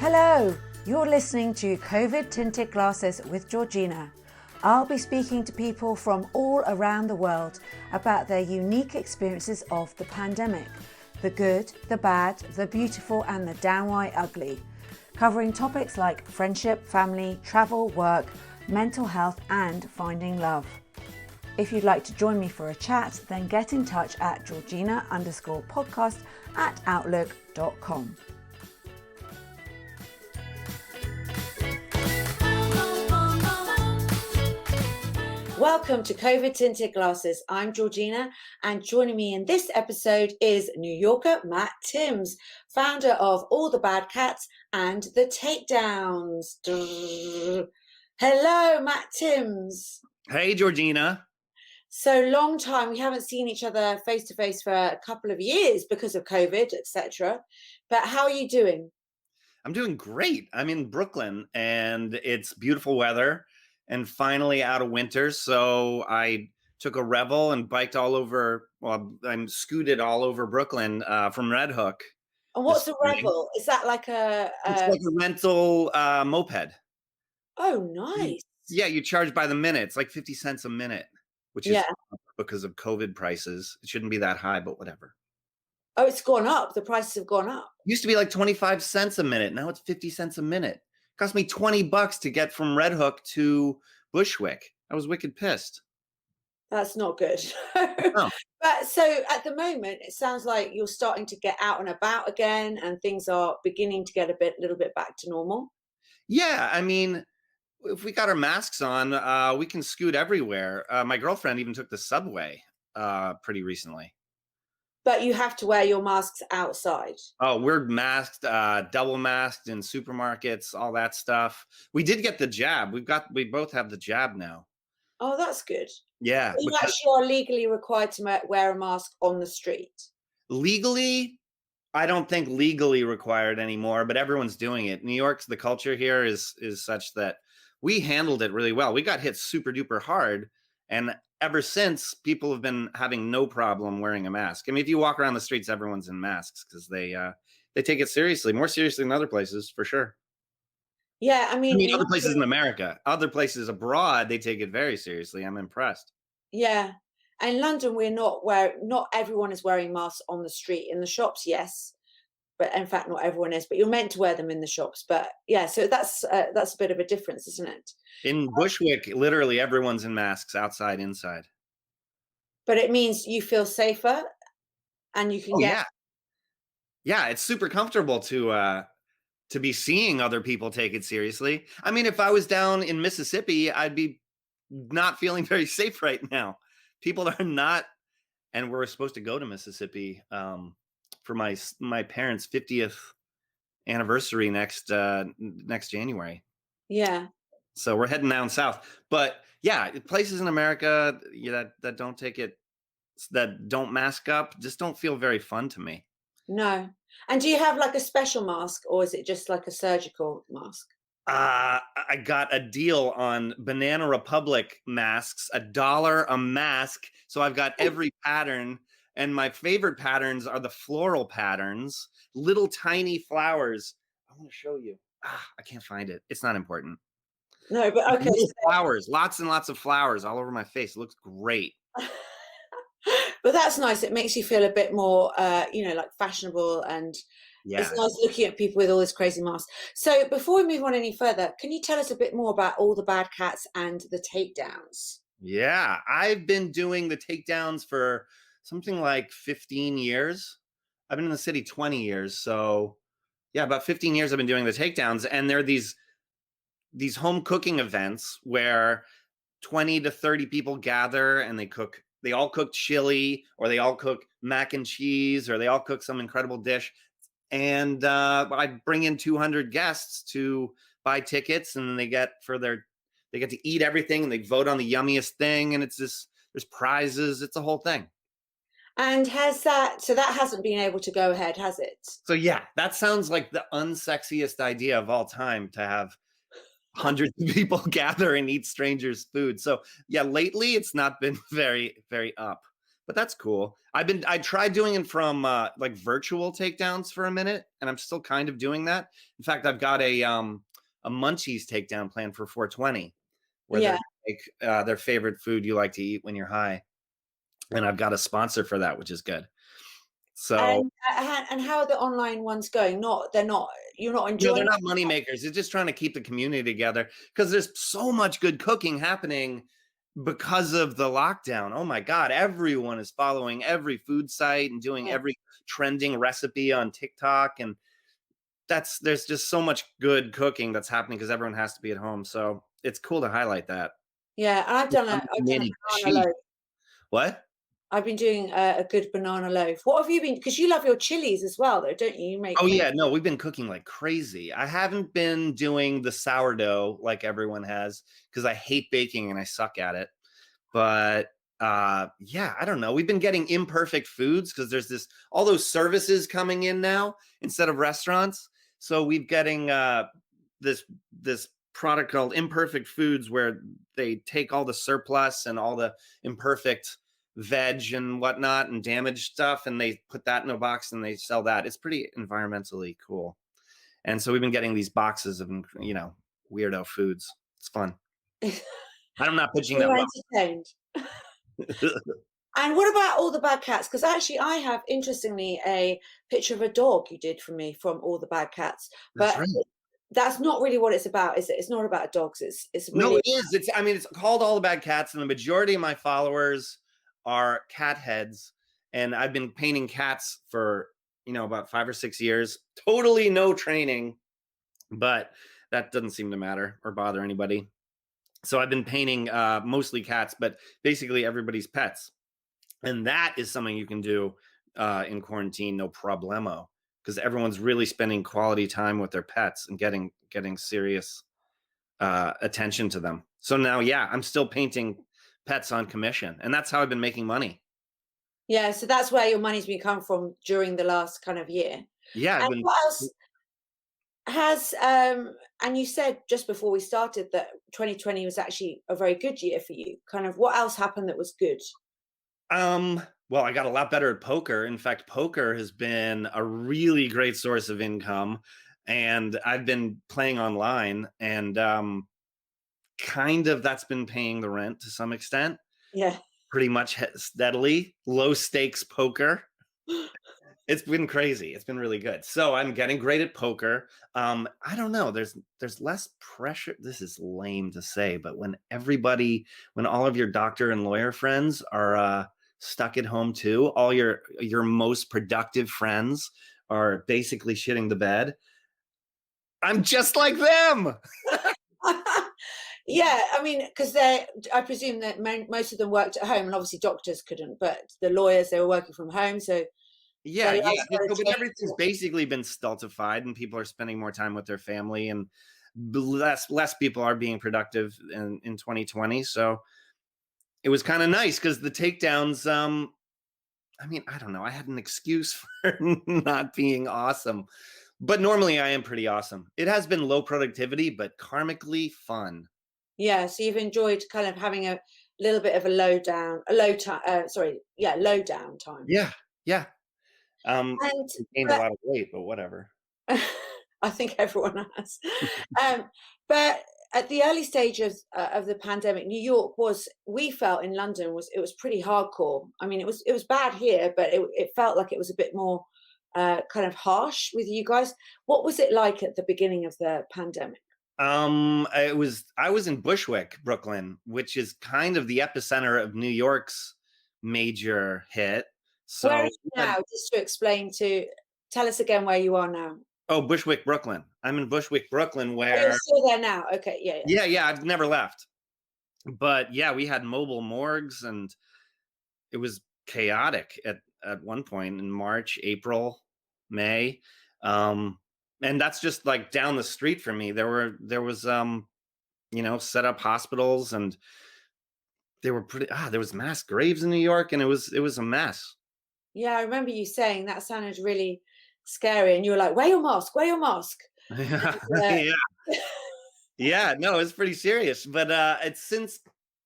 Hello, you're listening to Covid-tinted Glasses with Georgina. I'll be speaking to people from all around the world about their unique experiences of the pandemic, the good, the bad, the beautiful and the downright ugly, covering topics like friendship, family, travel, work, mental health and finding love. If you'd like to join me for a chat, then get in touch at georgina_podcast@outlook.com. Welcome to Covid-tinted Glasses. I'm Georgina, and joining me in this episode is New Yorker Matt Timms, founder of All the Bad Cats and the Takedowns. Hello, Matt Timms. Hey, Georgina. So long time. We haven't seen each other face to face for a couple of years because of COVID, etc. But how are you doing? I'm doing great. I'm in Brooklyn and it's beautiful weather and finally out of winter. So I took a revel and biked all over. Well, I'm scooted all over Brooklyn from Red Hook. And what's a revel? Is that like It's like a rental moped. Oh, nice. Yeah, you charge by the minute. It's like 50 cents a minute, which is because of COVID prices. It shouldn't be that high, but whatever. Oh, it's gone up. The prices have gone up. Used to be like 25 cents a minute. Now it's 50 cents a minute. It cost me $20 to get from Red Hook to Bushwick. I was wicked pissed. That's not good. No. But so at the moment, it sounds like you're starting to get out and about again and things are beginning to get a little bit back to normal. Yeah, I mean, if we got our masks on, we can scoot everywhere. My girlfriend even took the subway pretty recently. But you have to wear your masks outside. Oh, we're masked, double masked in supermarkets, all that stuff. We did get the jab. We both have the jab now. Oh, that's good. Yeah. You actually are legally required to wear a mask on the street. Legally, I don't think legally required anymore, but everyone's doing it. New York's, the culture here is such that we handled it really well. We got hit super duper hard. And ever since, people have been having no problem wearing a mask. I mean, if you walk around the streets, everyone's in masks because they take it seriously, more seriously than other places, for sure. Yeah, I mean other places in America, other places abroad, they take it very seriously. I'm impressed. Yeah, and in London, not everyone is wearing masks on the street. In the shops, yes, but in fact, not everyone is. But you're meant to wear them in the shops. But yeah, so that's a bit of a difference, isn't it? In Bushwick, literally everyone's in masks, outside, inside. But it means you feel safer, and you can get. Yeah, it's super comfortable to be seeing other people take it seriously. I mean, if I was down in Mississippi, I'd be not feeling very safe right now. People are not, and we're supposed to go to Mississippi for my parents' 50th anniversary next January. Yeah. So we're heading down south. But yeah, places in America that don't take it, that don't mask up, just don't feel very fun to me. No. And do you have like a special mask, or is it just like a surgical mask? I got a deal on Banana Republic masks, $1 a mask. So I've got every pattern. And my favorite patterns are the floral patterns, little tiny flowers. I want to show you. I can't find it. It's not important. No, but okay. Flowers, lots and lots of flowers all over my face. It looks great. But that's nice. It makes you feel a bit more, like fashionable, and it's nice looking at people with all this crazy masks. So before we move on any further, can you tell us a bit more about All the Bad Cats and the Takedowns? Yeah, I've been doing the Takedowns for something like 15 years. I've been in the city 20 years. So yeah, about 15 years I've been doing the Takedowns. And there are these home cooking events where 20 to 30 people gather and they all cook chili, or they all cook mac and cheese, or they all cook some incredible dish. And I bring in 200 guests to buy tickets, and then they get to eat everything, and they vote on the yummiest thing. And there's prizes. It's a whole thing. And that hasn't been able to go ahead, has it? So yeah, that sounds like the unsexiest idea of all time, to have hundreds of people gather and eat strangers' food. So yeah, lately it's not been very, very up. but that's cool. I tried doing it from like virtual takedowns for a minute, and I'm still kind of doing that. In fact, I've got a Munchies takedown plan for 420, where they're Yeah. like their favorite food you like to eat when you're high, and I've got a sponsor for that, which is good. So And how are the online ones going? They're not. You're not no, they're enjoying not money makers. It's just trying to keep the community together because there's so much good cooking happening because of the lockdown. Oh my God, everyone is following every food site and doing it. every trending recipe on TikTok. And there's just so much good cooking that's happening because everyone has to be at home. So it's cool to highlight that. Yeah, and I've done a Mini banana cheese. loaf. What? I've been doing a good banana loaf. What have you been? Because you love your chilies as well, though, don't you? You Oh make. yeah, no, we've been cooking like crazy. I haven't been doing the sourdough like everyone has because I hate baking and I suck at it. But yeah, I don't know. We've been getting imperfect foods because there's all those services coming in now instead of restaurants. So we're getting this this product called imperfect foods where they take all the surplus and all the imperfect veg and whatnot and damaged stuff, and they put that in a box and they sell that. It's pretty environmentally cool. And so we've been getting these boxes of, weirdo foods. It's fun. I'm not pitching that You're well. entertained. And what about All the Bad Cats? Because actually, I have, interestingly, a picture of a dog you did for me from All the Bad Cats. That's But right. that's not really what it's about, is it? It's not about dogs. It's No, really. it is. It's called All the Bad Cats, and the majority of my followers are cat heads. And I've been painting cats for, about 5 or 6 years. Totally no training, but that doesn't seem to matter or bother anybody. So I've been painting mostly cats, but basically everybody's pets. And that is something you can do in quarantine, no problemo, because everyone's really spending quality time with their pets and getting serious attention to them. So now, yeah, I'm still painting pets on commission, and that's how I've been making money. Yeah, so that's where your money's been come from during the last kind of year. Yeah, I've And been. what else has, and you said just before we started that 2020 was actually a very good year for you. Kind of what else happened that was good? Well, I got a lot better at poker. In fact, poker has been a really great source of income, and I've been playing online, and kind of that's been paying the rent to some extent. Yeah. Pretty much steadily, low stakes poker. It's been crazy. It's been really good. So I'm getting great at poker. I don't know. There's less pressure. This is lame to say, but when all of your doctor and lawyer friends are stuck at home too, all your most productive friends are basically shitting the bed. I'm just like them. Yeah, I mean, because I presume that most of them worked at home, and obviously doctors couldn't, but the lawyers, they were working from home, so Yeah, their yeah. lives kind of But changed. everything's basically been stultified, and people are spending more time with their family, and less people are being productive in 2020. So it was kind of nice because the takedowns. I mean, I don't know. I had an excuse for not being awesome, but normally I am pretty awesome. It has been low productivity, but karmically fun. Yeah, so you've enjoyed kind of having a little bit of a low down, a low time, sorry, yeah, low down time. Yeah, yeah. And I gained a but lot of weight, but whatever. I think everyone has. Um, but at the early stages of the pandemic, New York we felt in London it was pretty hardcore. I mean, it was bad here, but it felt like it was a bit more kind of harsh with you guys. What was it like at the beginning of the pandemic? I was in Bushwick, Brooklyn, which is kind of the epicenter of New York's major hit. Where are So, you now? Just to explain tell us again where you are now. oh, Bushwick, Brooklyn. I'm in Bushwick, Brooklyn, Oh, you're where, still there now. Okay, yeah, yeah. yeah, I've never left. But yeah, we had mobile morgues, and it was chaotic at one point in March, April, May. Um, and that's just like down the street from me. There was set up hospitals, and they were there was mass graves in New York, and it was a mess. Yeah, I remember you saying that sounded really scary, and you were like, "Wear your mask, wear your mask." And, Yeah. Yeah, no, it's pretty serious. But it's since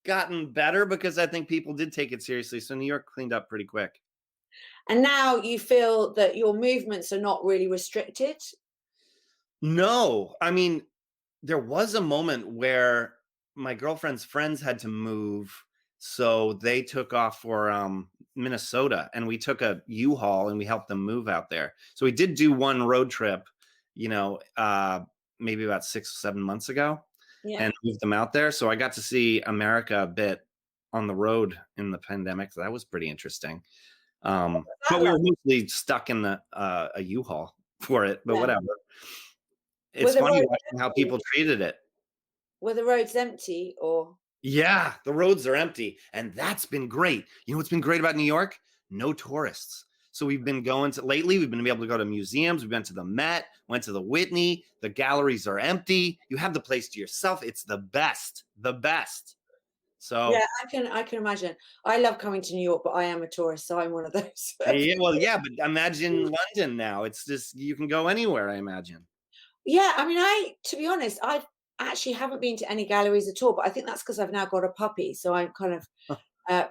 gotten better because I think people did take it seriously. So New York cleaned up pretty quick. And now you feel that your movements are not really restricted? No, I mean, there was a moment where my girlfriend's friends had to move, so they took off for Minnesota, and we took a U-Haul and we helped them move out there. So we did do one road trip, you know, maybe about 6 or 7 months ago, Yeah. and moved them out there. So I got to see America a bit on the road in the pandemic. So that was pretty interesting. But That we were like, mostly stuck in the a U-Haul for it, but yeah. whatever. Were It's the funny roads watching how empty? people treated it. Were the roads empty or? Yeah, the roads are empty, and that's been great. You know what's been great about New York? No tourists. So we've been going to lately, we've been able to go to museums. We've been to the Met, went to the Whitney. The galleries are empty. You have the place to yourself. It's the best, the best. Yeah, So, I can imagine. I love coming to New York, but I am a tourist, so I'm one of those. yeah, well, yeah, but imagine London now. It's just, you can go anywhere, I imagine. Yeah, I mean, to be honest, I actually haven't been to any galleries at all, but I think that's because I've now got a puppy, so I'm kind of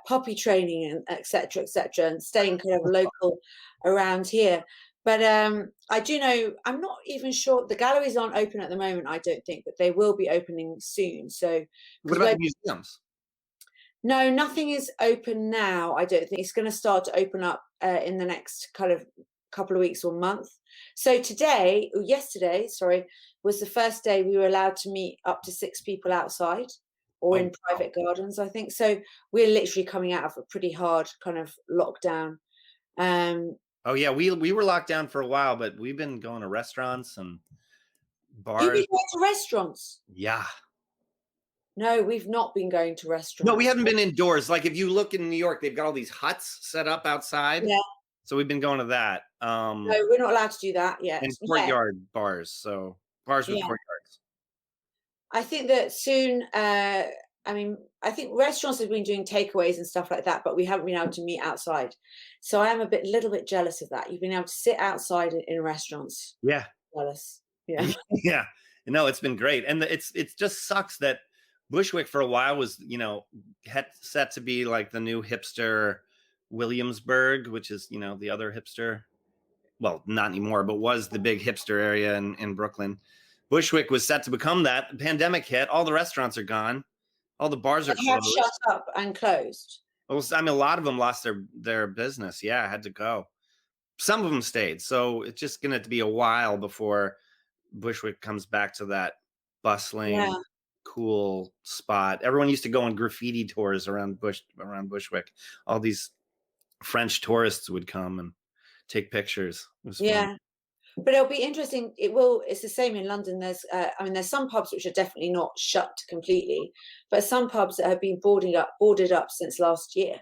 puppy training and et cetera, and staying kind of local around here. But I do know, I'm not even sure, the galleries aren't open at the moment, I don't think, but they will be opening soon. So, What because about we're the museums? no, nothing is open now. I don't think it's going to start to open up in the next kind of couple of weeks or month. So today, or yesterday, sorry, was the first day we were allowed to meet up to 6 people outside or Oh, in private gardens, I think. So we're literally coming out of a pretty hard kind of lockdown. Um, oh yeah, we were locked down for a while, but we've been going to restaurants and you've bars. been going to restaurants? Yeah. No, we've not been going to No, we restaurants. haven't been indoors. Like if you look in New York, they've got all these huts set up outside. Yeah, So we've been going to that. no, we're not allowed to do that yet. And Yeah, courtyard bars. So bars with yeah. courtyards. I think that soon, I mean, I think restaurants have been doing takeaways and stuff like that, but we haven't been able to meet outside. So I am little bit jealous of that. You've been able to sit outside in restaurants. Yeah. Jealous. Yeah. Yeah. No, it's been great. And it just sucks that Bushwick for a while was, set to be like the new hipster Williamsburg, which is, the other hipster. Well, not anymore, but was the big hipster area in Brooklyn. Bushwick was set to become that. The pandemic hit. All the restaurants are gone. All the bars are They have shut closed. up and closed. Well, I mean, a lot of them lost their business. Yeah, I had to go. Some of them stayed. So it's just going to be a while before Bushwick comes back to that bustling, Yeah. cool spot. Everyone used to go on graffiti tours around Bushwick. All these French tourists would come and take pictures. It was fun. Yeah. But it'll be interesting. It's the same in London. I mean, there's some pubs which are definitely not shut completely, but some pubs that have been boarded up since last year.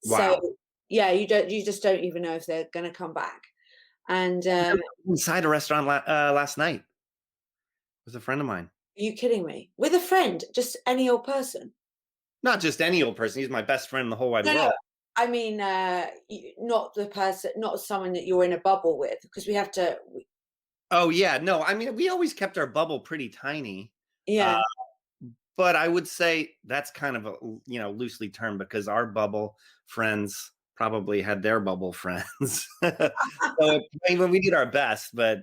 So Wow. yeah, you just don't even know if they're going to come back. And Inside a restaurant last night with a friend of mine. are you kidding me? With a friend, just any old person? Not just any old person. He's my best friend in the whole wide No, no. world. I mean, not the person, not someone that you're in a bubble with, because we have to. Oh yeah, no. I mean, we always kept our bubble pretty tiny. Uh, Yeah, but I would say that's kind of a loosely termed because our bubble friends probably had their bubble friends. So I mean, we did our best, but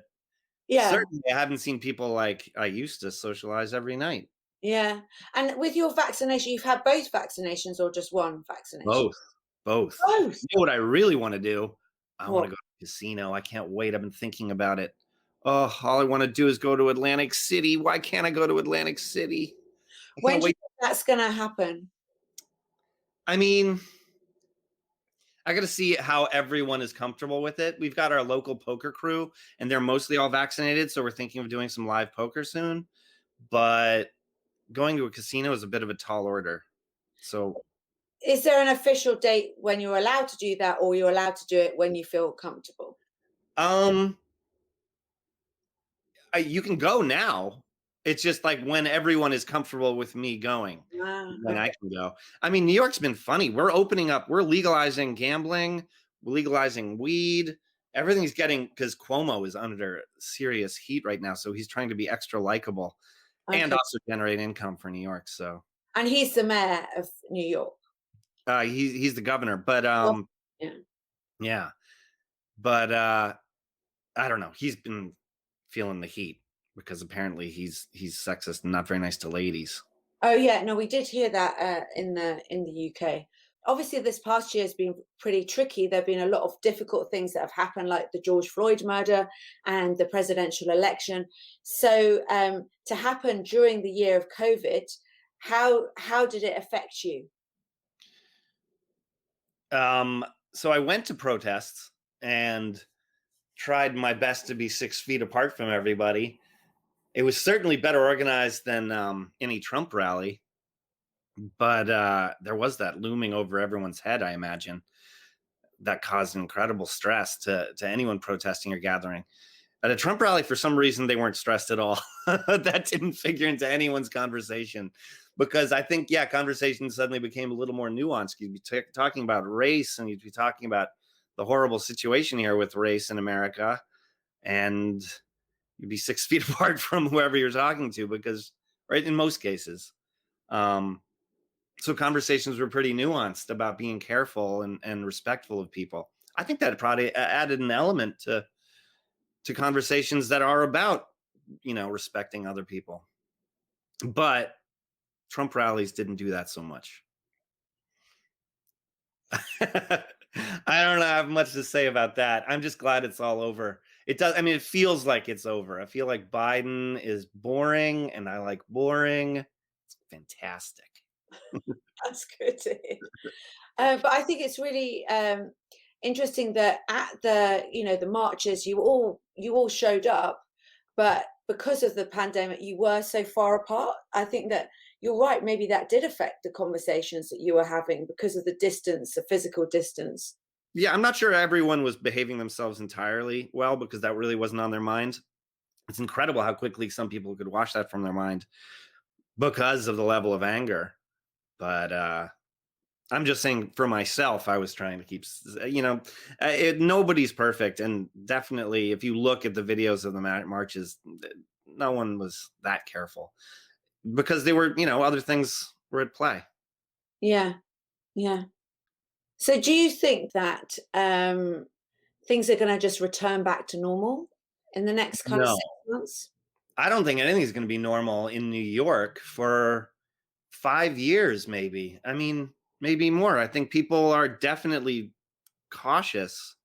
yeah, certainly I haven't seen people like I used to socialize every night. yeah. And with your vaccination, you've had both vaccinations or just one vaccination? Both, both. Both. You know what I really want to do? I want to What? go to the casino. I can't wait. I've been thinking about it. Oh, all I want to do is go to Atlantic City. Why can't I go to Atlantic City? I When can't do you wait. think that's going to happen? I mean, I got to see how everyone is comfortable with it. We've got our local poker crew, and they're mostly all vaccinated. So we're thinking of doing some live poker soon. But going to a casino is a bit of a tall order. So, Is there an official date when you're allowed to do that, or you're allowed to do it when you feel comfortable? um, you can go now. It's just like when everyone is comfortable with me going, Ah, then I okay. can go. I mean, New York's been funny. We're opening up. We're legalizing gambling. We're legalizing weed. Everything's getting because Cuomo is under serious heat right now, so he's trying to be extra likable and Okay. also generate income for New York. So And he's the mayor of New York. He's the governor, but Oh, yeah. yeah, but I don't know. He's been feeling the heat because apparently he's sexist and not very nice to ladies. Oh yeah, no, we did hear that in the UK. Obviously, this past year has been pretty tricky. There have been a lot of difficult things that have happened, like the George Floyd murder and the presidential election. So to happen during the year of COVID, how did it affect you? So I went to protests and tried my best to be 6 feet apart from everybody. It was certainly better organized than any Trump rally, but there was that looming over everyone's head, I imagine, that caused incredible stress to anyone protesting or gathering. At a Trump rally, for some reason, they weren't stressed at all. That didn't figure into anyone's conversation because I think, yeah, conversations suddenly became a little more nuanced. You'd be talking about race and you'd be talking about the horrible situation here with race in America. And you'd be 6 feet apart from whoever you're talking to because, right, in most cases. So conversations were pretty nuanced about being careful and respectful of people. I think that probably added an element to conversations that are about, respecting other people. But Trump rallies didn't do that so much. I don't have much to say about that. I'm just glad it's all over. It does. I mean, it feels like it's over. I feel like Biden is boring and I like boring. It's fantastic. That's good to hear. But I think it's really interesting that at the marches, you all showed up, but because of the pandemic, you were so far apart. I think that you're right. Maybe that did affect the conversations that you were having because of the distance, the physical distance. Yeah, I'm not sure everyone was behaving themselves entirely well because that really wasn't on their mind. It's incredible how quickly some people could wash that from their mind because of the level of anger. But I'm just saying for myself, I was trying to keep, nobody's perfect. And definitely, if you look at the videos of the marches, no one was that careful because they were, other things were at play. Yeah, yeah. So do you think that things are going to just return back to normal in the next kind of No, 6 months? I don't think anything's going to be normal in New York for 5 years, maybe. I mean, maybe more. I think people are definitely cautious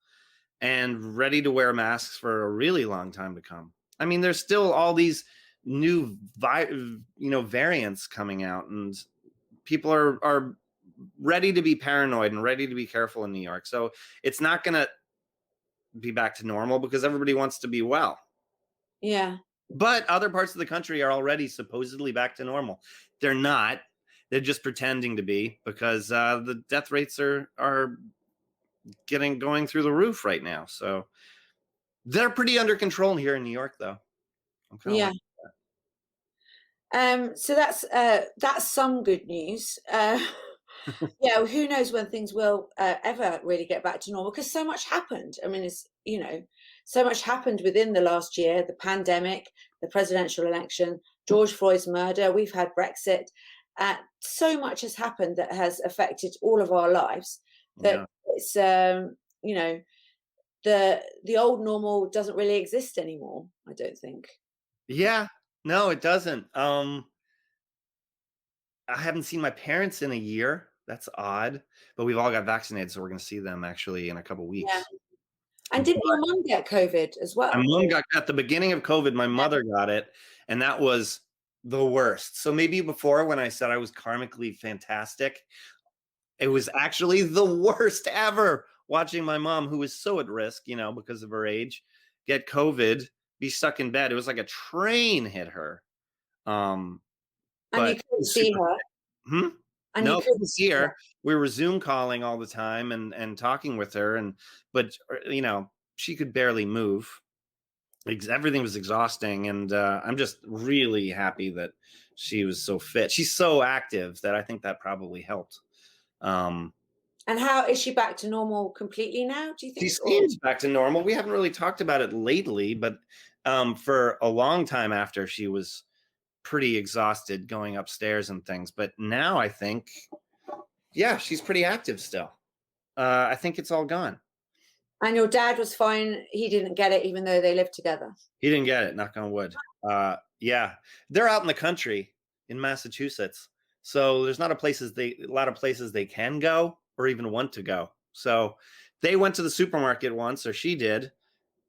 and ready to wear masks for a really long time to come. I mean, there's still all these new variants coming out, and people are ready to be paranoid and ready to be careful in New York. So it's not going to be back to normal because everybody wants to be well. Yeah. But other parts of the country are already supposedly back to normal. They're not. They're just pretending to be because the death rates are going through the roof right now. So they're pretty under control here in New York, though. I'm kind of Yeah. like, So that's some good news. Yeah, who knows when things will ever really get back to normal because so much happened. I mean, so much happened within the last year: the pandemic, the presidential election, George Floyd's murder. We've had Brexit. So much has happened that has affected all of our lives. That yeah, it's the old normal doesn't really exist anymore. I don't think. yeah. No, it doesn't. I haven't seen my parents in a year. That's odd, but we've all got vaccinated, so we're going to see them actually in a couple Yeah. weeks. And didn't your mum get COVID as My well? mom got at the beginning of COVID. My mother got it, and that was the worst. So maybe before, when I said I was karmically fantastic, it was actually the worst ever. Watching my mom, who was so at risk, because of her age, get COVID, be stuck in bed. It was like a train hit her. Um, And but you it couldn't was see super. her. Hmm? And you No, couldn't couldn't see see her. her. We were Zoom calling all the time and talking with her, but she could barely move. Everything was exhausting, and I'm just really happy that she was so fit. She's so active that I think that probably helped. Um, And how is she back to normal completely now, do you she think? Or seems back to normal. We haven't really talked about it lately, but for a long time after she was pretty exhausted going upstairs and things. But now I think, yeah, she's pretty active still. I think it's all gone. And your dad was fine. He didn't get it, even though they lived together. He didn't get it, knock on wood. Yeah, they're out in the country in Massachusetts, so there's not a lot of places they can go or even want to go. So they went to the supermarket once, or she did,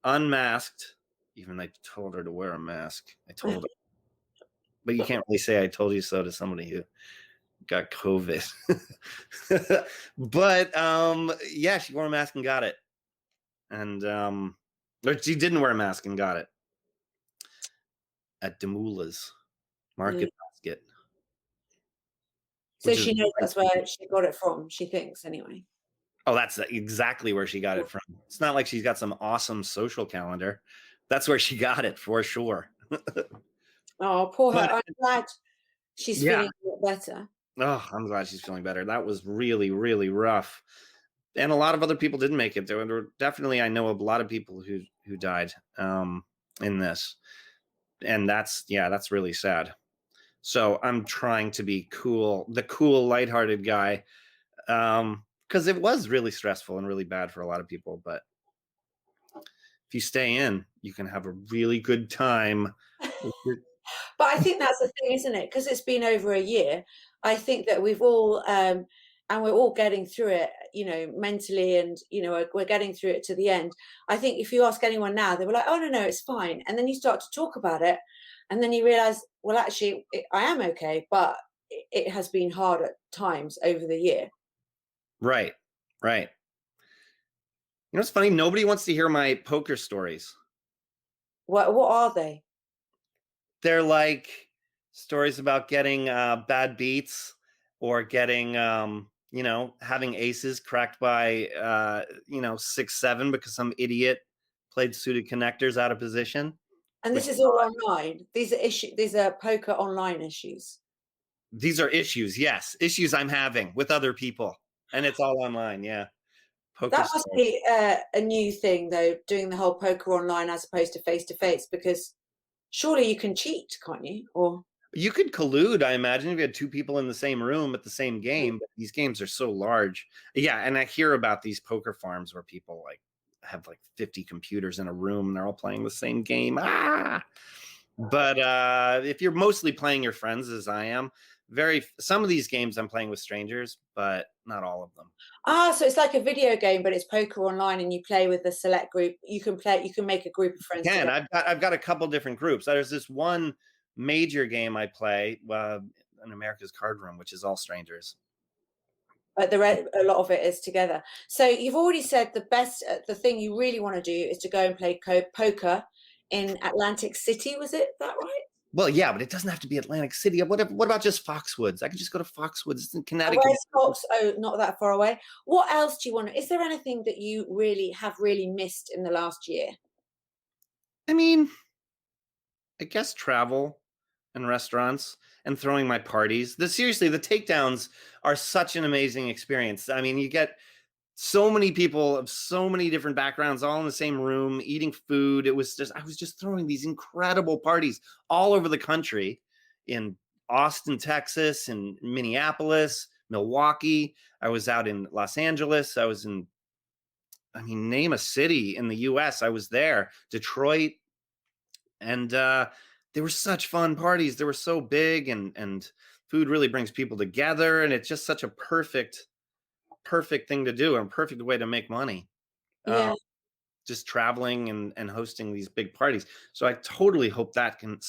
unmasked. Even I told her to wear a mask. I told her, but you can't really say "I told you so" to somebody who got COVID. But yeah, she wore a mask and got it, and or she didn't wear a mask and got it at Demula's Yeah. Market Basket, So which is she knows that's where she got it from, she thinks, anyway. oh, that's exactly where she got it from. It's not like she's got some awesome social calendar. That's where she got it for sure. Oh, poor her. But I'm glad she's yeah, feeling a lot better. oh, I'm glad she's feeling better. That was really, really rough. And a lot of other people didn't make it. There were definitely, I know, a lot of people who died in this, and that's really sad. So I'm trying to be cool, the cool, lighthearted guy, because it was really stressful and really bad for a lot of people. But if you stay in, you can have a really good time. But I think that's the thing, isn't it? Because it's been over a year. I think that we've all, and we're all getting through it, mentally, and we're getting through it to the end. I think if you ask anyone now, they were like, "Oh no, no, it's fine," and then you start to talk about it, and then you realize, well, actually, I am okay, but it has been hard at times over the year. Right, right. You know, it's funny. Nobody wants to hear my poker stories. What are they? They're like stories about getting bad beats or getting, having aces cracked by, 6-7 because some idiot played suited connectors out of position. And Which this is all online. These are These are poker online issues. these are issues, yes, issues I'm having with other people, and it's all online. Yeah, poker That must stories. be a new thing, though, doing the whole poker online as opposed to face, because surely you can cheat, can't you? Or You could collude, I imagine, if you had two people in the same room at the same game, but these games are so large. Yeah, and I hear about these poker farms where people like have like 50 computers in a room and they're all playing the same game. Ah! But if you're mostly playing your friends as I am, some of these games I'm playing with strangers, but not all of them. so it's like a video game, but it's poker online, and you play with a select group. You can play. You can make a group of friends Again, together. I've got a couple different groups. There's this one major game I play in America's Card Room, which is all strangers. But a lot of it is together. So you've already said the thing you really want to do is to go and play poker in Atlantic City. Was it that right? Well, yeah, but it doesn't have to be Atlantic City. What about just Foxwoods? I could just go to Foxwoods. It's in Connecticut. Where's Fox? Oh, not that far away. What else do you want? Is there anything that you really missed in the last year? I mean, I guess travel and restaurants and throwing my parties. Seriously, the takedowns are such an amazing experience. I mean, you get so many people of so many different backgrounds all in the same room eating food. I was just throwing these incredible parties all over the country, in Austin, Texas, and Minneapolis, Milwaukee. I was out in Los Angeles. Name a city in the US. I was there, Detroit. And they were such fun parties. They were so big, and food really brings people together. And it's just such a perfect thing to do and perfect way to make money. Yeah. Just traveling and hosting these big parties. So I totally hope that can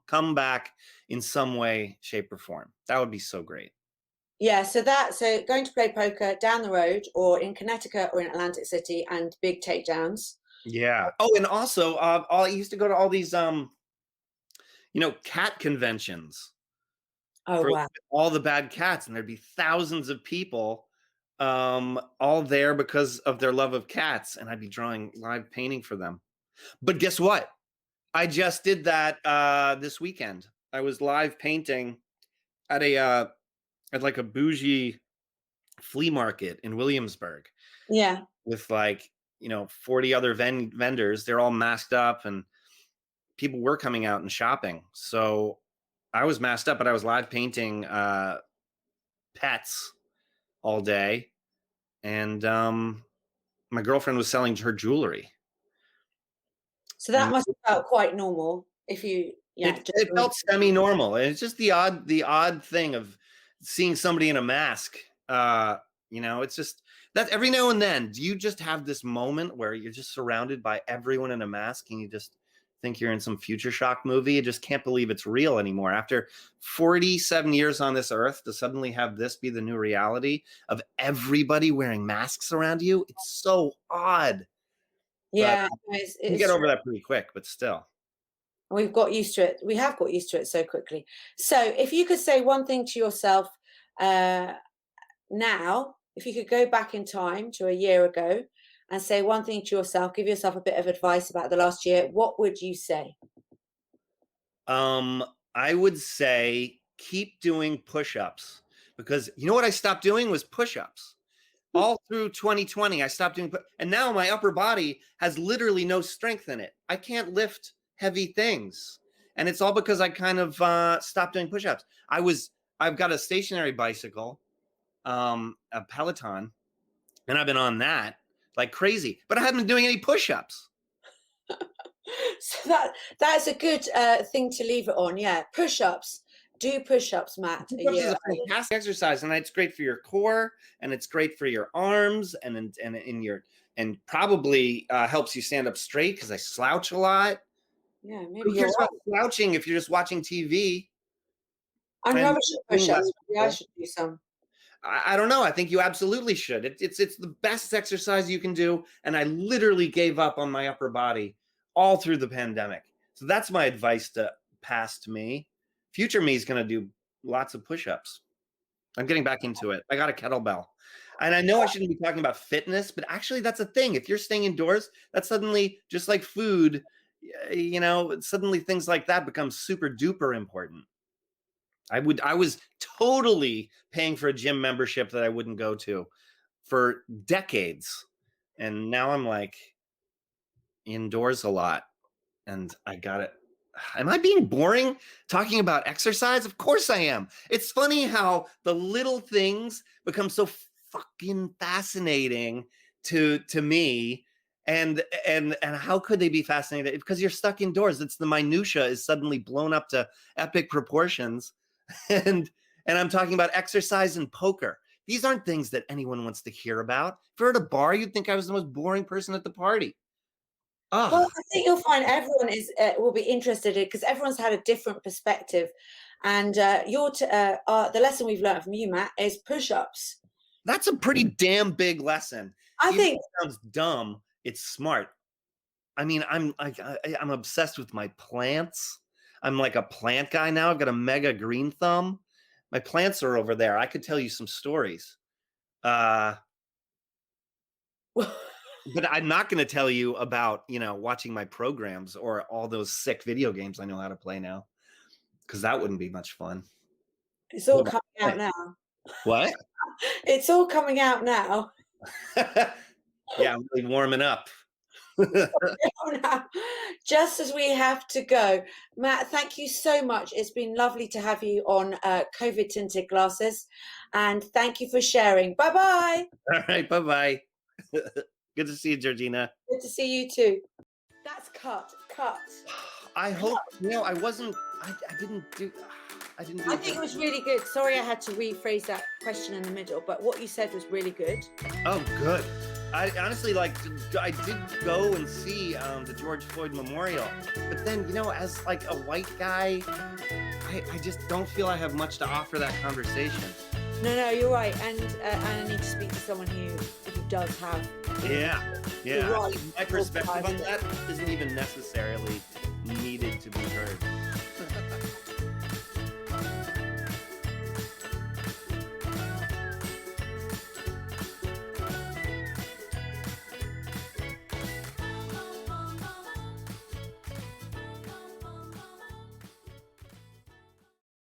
come back in some way, shape, or form. That would be so great. Yeah, so going to play poker down the road or in Connecticut or in Atlantic City and big takedowns. Yeah. Oh, and also, I used to go to all these, cat conventions Oh for wow. all the bad cats, and there'd be thousands of people, all there because of their love of cats, and I'd be drawing live painting for them. But guess what? I just did that this weekend. I was live painting at at like a bougie flea market in Williamsburg Yeah. with 40 other vendors. They're all masked up, and people were coming out and shopping. So I was masked up, but I was live painting pets all day, and my girlfriend was selling her jewelry. So that And must have felt quite normal if you, yeah, just it felt semi-normal. And it's just the odd thing of seeing somebody in a mask. It's just that every now and then, do you just have this moment where you're just surrounded by everyone in a mask and you just think you're in some future shock movie? You just can't believe it's real anymore. After 47 years on this earth, to suddenly have this be the new reality of everybody wearing masks around you, it's so odd. yeah, But it's, you get it's over that pretty quick, but still. we've got used to it. We have got used to it so quickly. So if you could say one thing to yourself now, if you could go back in time to a year ago and say one thing to yourself, give yourself a bit of advice about the last year, what would you say? I would say keep doing push-ups, because you know what I stopped doing was push-ups. All through 2020, I stopped doing, and now my upper body has literally no strength in it. I can't lift heavy things, and it's all because I kind of stopped doing push-ups. I've got a stationary bicycle, a Peloton, and I've been on that like crazy, but I haven't been doing any push-ups. So that's a good thing to leave it on. Yeah, push-ups. Do push-ups, Matt. Push-ups is a fantastic exercise, and it's great for your core, and it's great for your arms, and in your, and probably helps you stand up straight, because I slouch a lot. Yeah, maybe Who you're cares right. about slouching if you're just watching TV? I'm And rubbish at push-ups. Maybe I should do some. I don't know. I think you absolutely should. It's the best exercise you can do, and I literally gave up on my upper body all through the pandemic. So that's my advice to past me. Future me is going to do lots of push-ups. I'm getting back into it. I got a kettlebell. And I know I shouldn't be talking about fitness, but actually that's a thing. If you're staying indoors, that's suddenly, just like food, suddenly things like that become super duper important. I was totally paying for a gym membership that I wouldn't go to for decades. And now I'm like indoors a lot, and I got it. Am I being boring talking about exercise? Of course I am. It's funny how the little things become so fucking fascinating to me. And how could they be fascinating? Because you're stuck indoors. It's the minutia is suddenly blown up to epic proportions. And I'm talking about exercise and poker. These aren't things that anyone wants to hear about. If you're at a bar, you'd think I was the most boring person at the party. Well, Ugh. I think you'll find everyone will be interested in, because everyone's had a different perspective, and the lesson we've learned from you, Matt, is push-ups. That's a pretty damn big lesson. I Even think if it sounds dumb, it's smart. I mean, I'm obsessed with my plants. I'm like a plant guy now. I've got a mega green thumb. My plants are over there. I could tell you some stories. But I'm not going to tell you about, watching my programs or all those sick video games I know how to play now, because that wouldn't be much fun. it's all coming out now. What? It's all coming out now. Yeah, I'm really warming up. Just as we have to go. Matt, thank you so much. It's been lovely to have you on COVID-tinted Glasses, and thank you for sharing. Bye-bye. All right, bye-bye. Good to see you, Georgina. Good to see you too. That's cut. I hope, I wasn't, I didn't do I think it was really good. Sorry I had to rephrase that question in the middle, but what you said was really good. Oh, good. I honestly, I did go and see the George Floyd Memorial, but then, as like a white guy, I just don't feel I have much to offer that conversation. No, you're right. And I need to speak to someone who does have. Yeah. Right. My perspective on that isn't even necessarily needed to be heard.